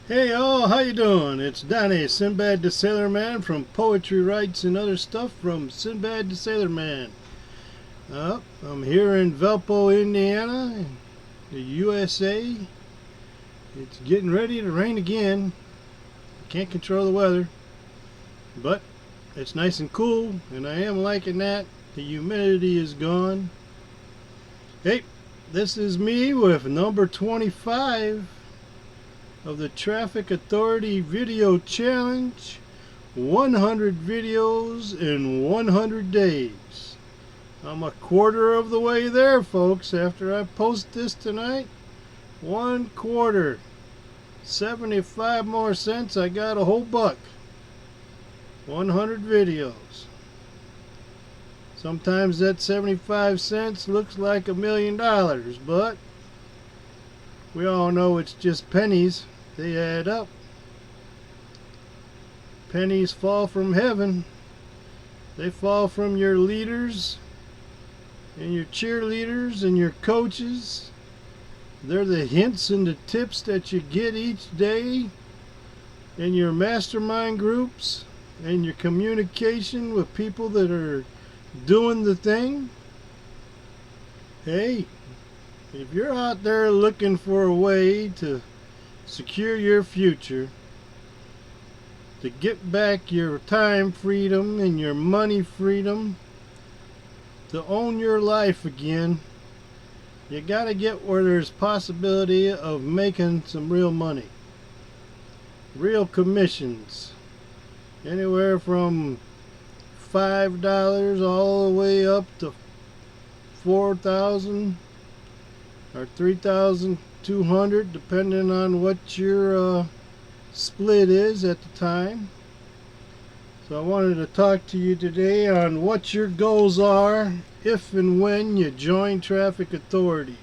Hey all, how you doing? It's Donnie, Sinbad the Sailor Man from Poetry Rights and Other Stuff from Sinbad the Sailor Man. I'm here in Valpo, Indiana, the USA. It's getting ready to rain again. Can't control the weather, but it's nice and cool, and I am liking that. The humidity is gone. Hey, this is me with number 25 of the Traffic Authority Video Challenge. 100 videos in 100 days. I'm a quarter of the way there, folks. After I post this tonight, 1/4. 75 more cents, I got a whole buck. 100 videos. Sometimes that 75 cents looks like $1,000,000, but we all know it's just pennies. They add up. Pennies fall from heaven. They fall from your leaders and your cheerleaders and your coaches. They're the hints and the tips that you get each day in your mastermind groups and your communication with people that are doing the thing. Hey, if you're out there looking for a way to secure your future, to get back your time freedom and your money freedom, to own your life again, you gotta get where there's possibility of making some real money. Real commissions. Anywhere from $5 all the way up to $4,000 or $3,200, depending on what your split is at the time. So I wanted to talk to you today on what your goals are if and when you join Traffic Authority.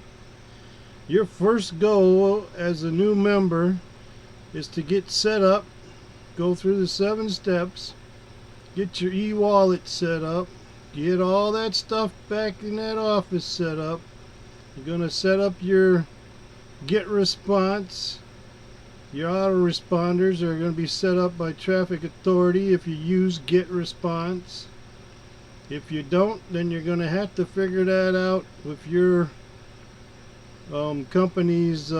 Your first goal as a new member is to get set up, go through the 7 steps, get your e-wallet set up, get all that stuff back in that office set up. You're going to set up your get response. Your autoresponders are going to be set up by Traffic Authority if you use Get Response. If you don't, then you're going to have to figure that out with your company's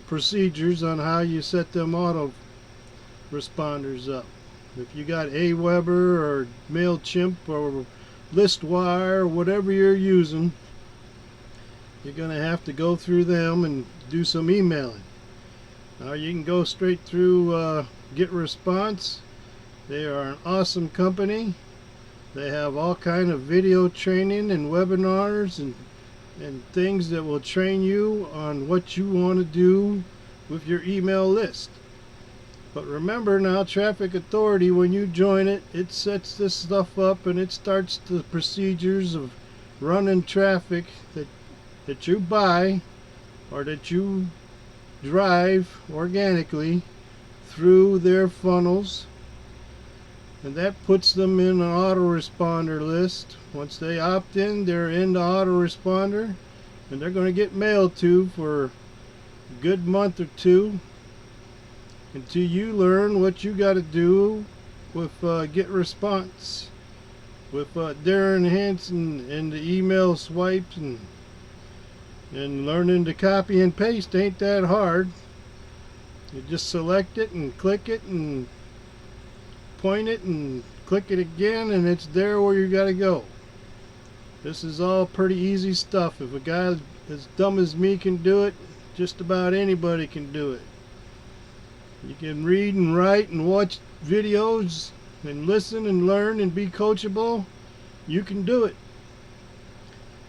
procedures on how you set them autoresponders up. If you got Aweber or MailChimp or Listwire or whatever you're using, you're going to have to go through them and do some emailing. Now you can go straight through Get Response. They are an awesome company. They have all kind of video training and webinars and things that will train you on what you want to do with your email list. But remember now, Traffic Authority, when you join it, it sets this stuff up and it starts the procedures of running traffic that you buy or that you drive organically through their funnels, and that puts them in an autoresponder list. Once they opt in, they're in the autoresponder, and they're going to get mailed to for a good month or two until you learn what you got to do with Get Response, with Darren Hanson and the email swipes and learning to copy and paste ain't that hard. You just select it and click it and point it and click it again, and it's there where you gotta go. This is all pretty easy stuff. If a guy as dumb as me can do it, just about anybody can do it. You can read and write and watch videos and listen and learn and be coachable. You can do it.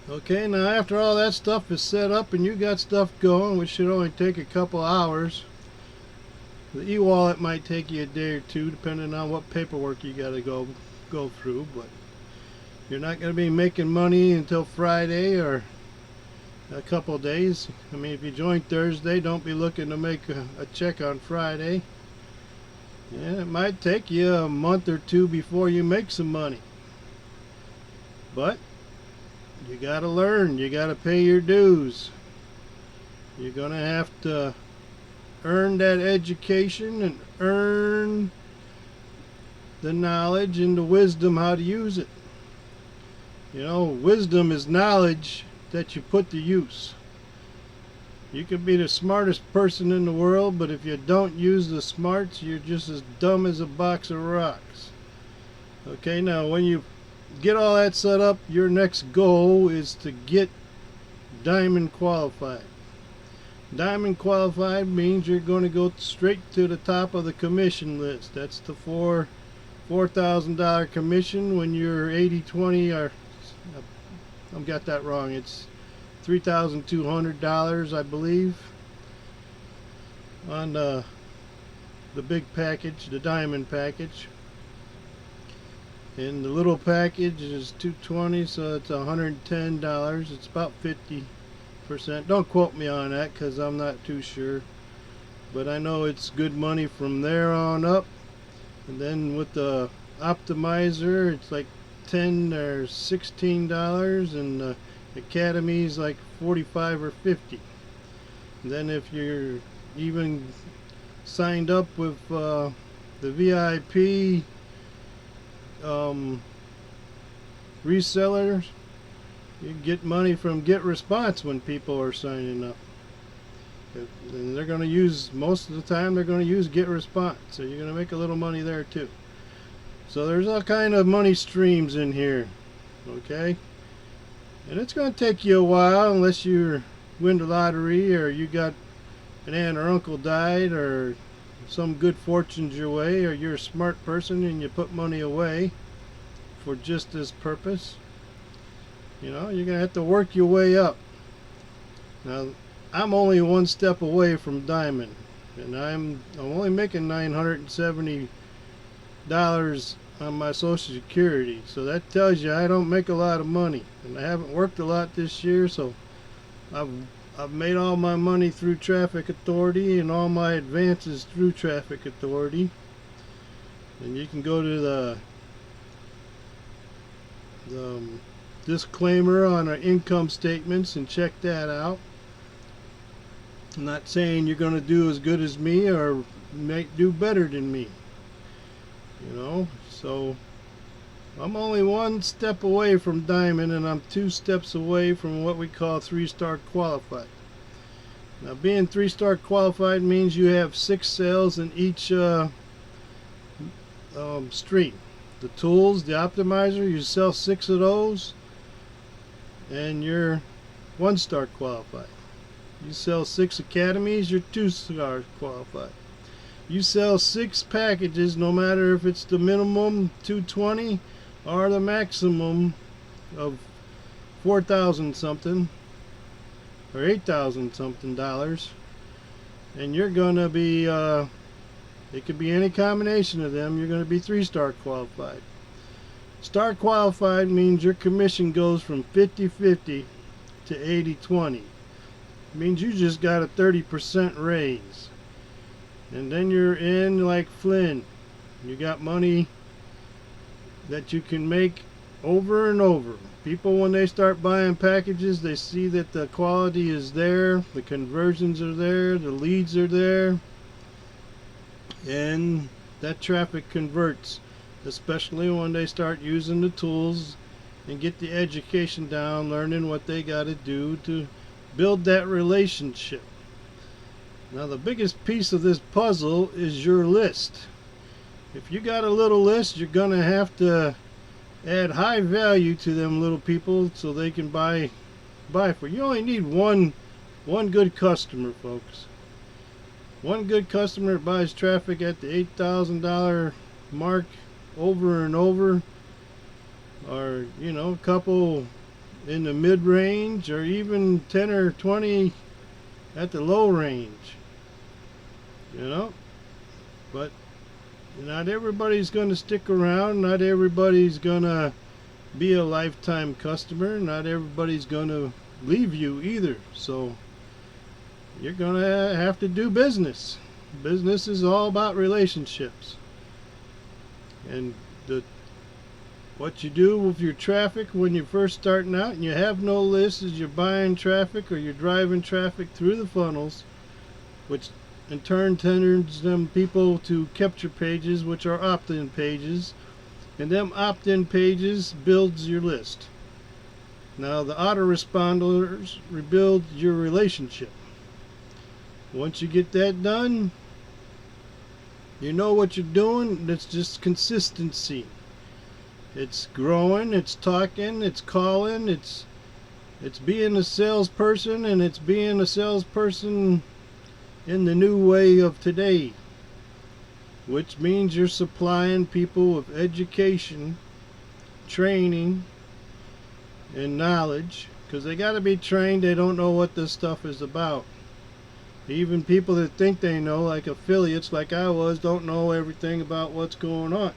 Okay, now after all that stuff is set up and you got stuff going, which should only take a couple hours. The e-wallet might take you a day or two, depending on what paperwork you got to go through. But you're not going to be making money until Friday or a couple days. I mean, if you join Thursday, don't be looking to make a check on Friday. And it might take you a month or two before you make some money. But you gotta learn, you gotta pay your dues. You're going to have to earn that education and earn the knowledge and the wisdom how to use it. You know, wisdom is knowledge that you put to use. You could be the smartest person in the world, but if you don't use the smarts, you're just as dumb as a box of rocks. Okay, now when you get all that set up, your next goal is to get diamond qualified. Diamond qualified means you're going to go straight to the top of the commission list. That's the $4,000 commission when you're 80/20, or I've got that wrong. It's $3,200, I believe, on the big package, the diamond package. And the little package is $220, so it's $110. It's about 50%. Don't quote me on that because I'm not too sure, but I know it's good money from there on up. And then with the optimizer, it's like $10 or $16, and the academy's like $45 or $50. And then if you're even signed up with the VIP resellers, you get money from Get Response when people are signing up. And they're going to use, most of the time they're going to use Get Response, so you're going to make a little money there too. So there's all kind of money streams in here, okay? And it's going to take you a while unless you win the lottery, or you got an aunt or uncle died, or some good fortune's your way, or you're a smart person and you put money away for just this purpose. You know, you're going to have to work your way up. Now, I'm only one step away from diamond, and I'm only making $970 on my Social Security, so that tells you I don't make a lot of money, and I haven't worked a lot this year. So I've made all my money through Traffic Authority and all my advances through Traffic Authority. And you can go to the disclaimer on our income statements and check that out. I'm not saying you're going to do as good as me or do better than me, you know. So I'm only one step away from diamond, and I'm 2 steps away from what we call 3-star qualified. Now, being 3-star qualified means you have 6 sales in each stream. The tools, the optimizer, you sell 6 of those, and you're 1-star qualified. You sell 6 academies, you're 2-star qualified. You sell 6 packages, no matter if it's the minimum $220 or the maximum of $4,000 something or $8,000 something dollars, and you're gonna be it could be any combination of them. You're gonna be 3-star qualified. Star qualified means your commission goes from 50/50 to 80/20. Means you just got a 30% raise, and then you're in like Flynn. You got money that you can make over and over. People, when they start buying packages, they see that the quality is there, the conversions are there, the leads are there, and that traffic converts, especially when they start using the tools and get the education down, learning what they got to do to build that relationship. Now, the biggest piece of this puzzle is your list. If you got a little list, you're gonna have to add high value to them little people so they can buy for you. Only need one good customer, folks. One good customer buys traffic at the $8,000 mark over and over, or you know, a couple in the mid-range, or even 10 or 20 at the low range, you know. But not everybody's going to stick around. Not everybody's going to be a lifetime customer. Not everybody's going to leave you either. So you're going to have to do business. Business is all about relationships. And the What you do with your traffic when you're first starting out and you have no list is you're buying traffic or you're driving traffic through the funnels, which in turn turns them people to capture pages, which are opt-in pages, and them opt-in pages builds your list. Now the autoresponders rebuild your relationship. Once you get that done, you know what you're doing. It's just consistency. It's growing, it's talking, it's calling, it's being a salesperson, and it's being a salesperson in the new way of today, which means you're supplying people with education, training, and knowledge, because they got to be trained. They don't know what this stuff is about. Even people that think they know, like affiliates like I was, don't know everything about what's going on.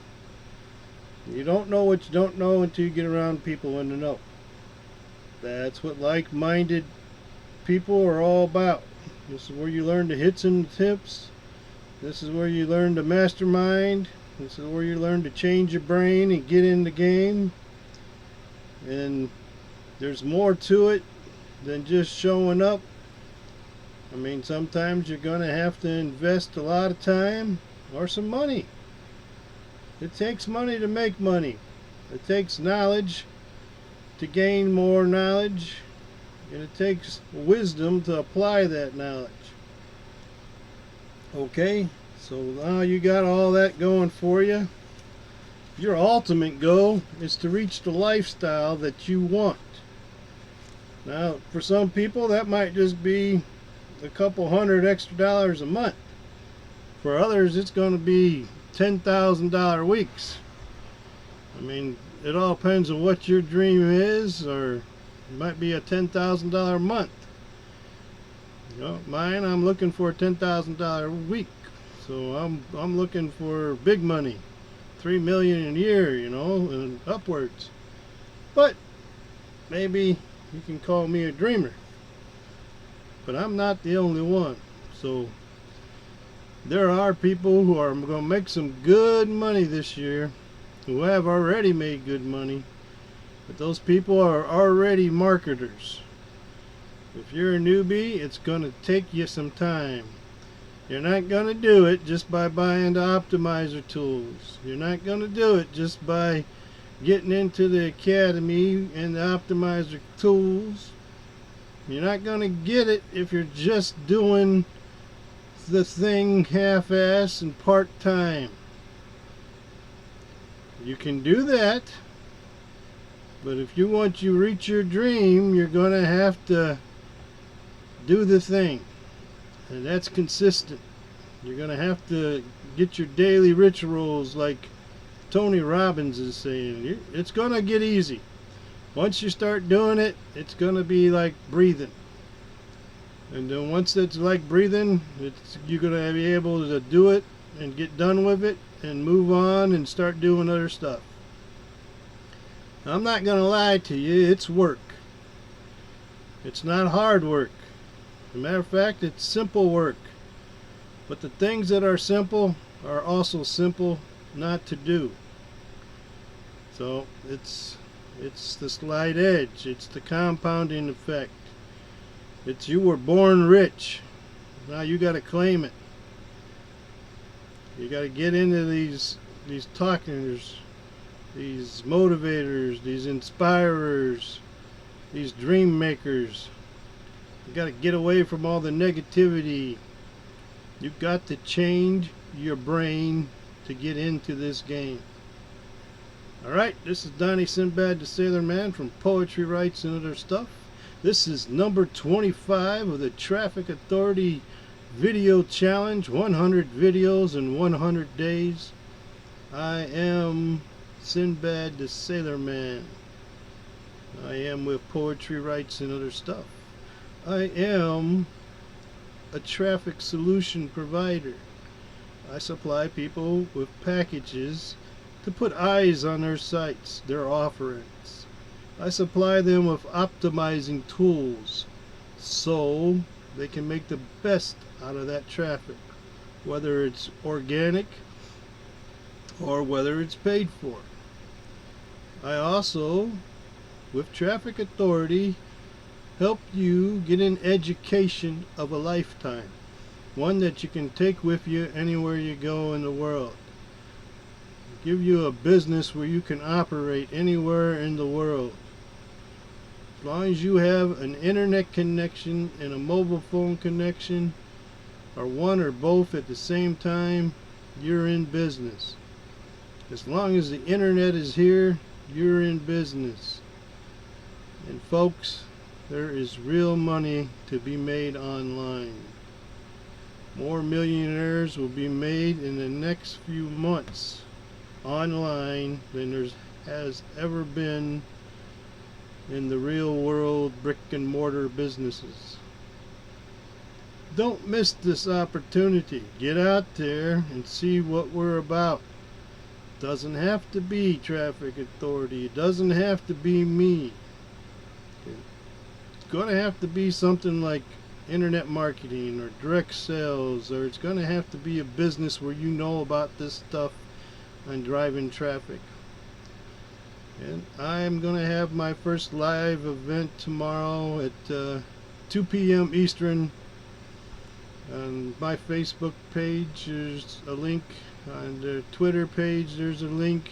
You don't know what you don't know until you get around people in the know. That's what like-minded people are all about. This is where you learn the hits and the tips. This is where you learn to mastermind. This is where you learn to change your brain and get in the game. And there's more to it than just showing up. I mean, sometimes you're going to have to invest a lot of time or some money. It takes money to make money. It takes knowledge to gain more knowledge. And it takes wisdom to apply that knowledge. Okay, so now you got all that going for you. Your ultimate goal is to reach the lifestyle that you want. Now, for some people, that might just be a couple $100 extra a month. For others, it's going to be $10,000 weeks. I mean, it all depends on what your dream is, or it might be a $10,000 a month. You know, mine, I'm looking for a $10,000 a week. So I'm looking for big money, $3 million a year, you know, and upwards. But maybe you can call me a dreamer. But I'm not the only one. So there are people who are going to make some good money this year, who have already made good money, but those people are already marketers. If you're a newbie, it's going to take you some time. You're not going to do it just by buying the optimizer tools. You're not going to do it just by getting into the academy and the optimizer tools. You're not going to get it if you're just doing the thing half-ass and part-time. You can do that, but if you want to reach your dream, you're going to have to do the thing, and that's consistent. You're going to have to get your daily rituals, like Tony Robbins is saying. It's going to get easy. Once you start doing it, it's going to be like breathing. And then once it's like breathing, you're going to be able to do it and get done with it and move on and start doing other stuff. I'm not going to lie to you, it's work. It's not hard work. As a matter of fact, it's simple work. But the things that are simple are also simple not to do. So it's the slight edge. It's the compounding effect. It's you were born rich. Now you got to claim it. You got to get into these talkers, these motivators, these inspirers, these dream makers. You got to get away from all the negativity. You've got to change your brain to get into this game. Alright, this is Donnie Sinbad the Sailor Man from Poetry Writes and Other Stuff. This is number 25 of the Traffic Authority Video Challenge, 100 videos in 100 days. I am Sinbad the Sailor Man. I am with Poetry Writes and Other Stuff. I am a traffic solution provider. I supply people with packages to put eyes on their sites, their offerings. I supply them with optimizing tools so they can make the best out of that traffic, whether it's organic or whether it's paid for. I also, with Traffic Authority, help you get an education of a lifetime. One that you can take with you anywhere you go in the world. Give you a business where you can operate anywhere in the world. As long as you have an internet connection and a mobile phone connection, or one or both at the same time, you're in business. As long as the internet is here, you're in business. And folks, there is real money to be made online. More millionaires will be made in the next few months online than there has ever been in the real world brick and mortar businesses. Don't miss this opportunity. Get out there and see what we're about. Doesn't have to be Traffic Authority. It doesn't have to be me. It's going to have to be something like internet marketing or direct sales, or it's going to have to be a business where you know about this stuff on driving traffic. And I'm going to have my first live event tomorrow at 2 p.m. Eastern. On my Facebook page there's a link, on the Twitter page there's a link,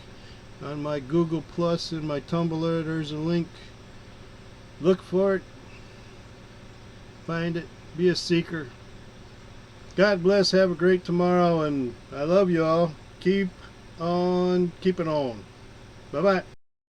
on my Google Plus and my Tumblr there's a link. Look for it, find it, be a seeker. God bless, have a great tomorrow, and I love you all. Keep on keeping on. Bye bye.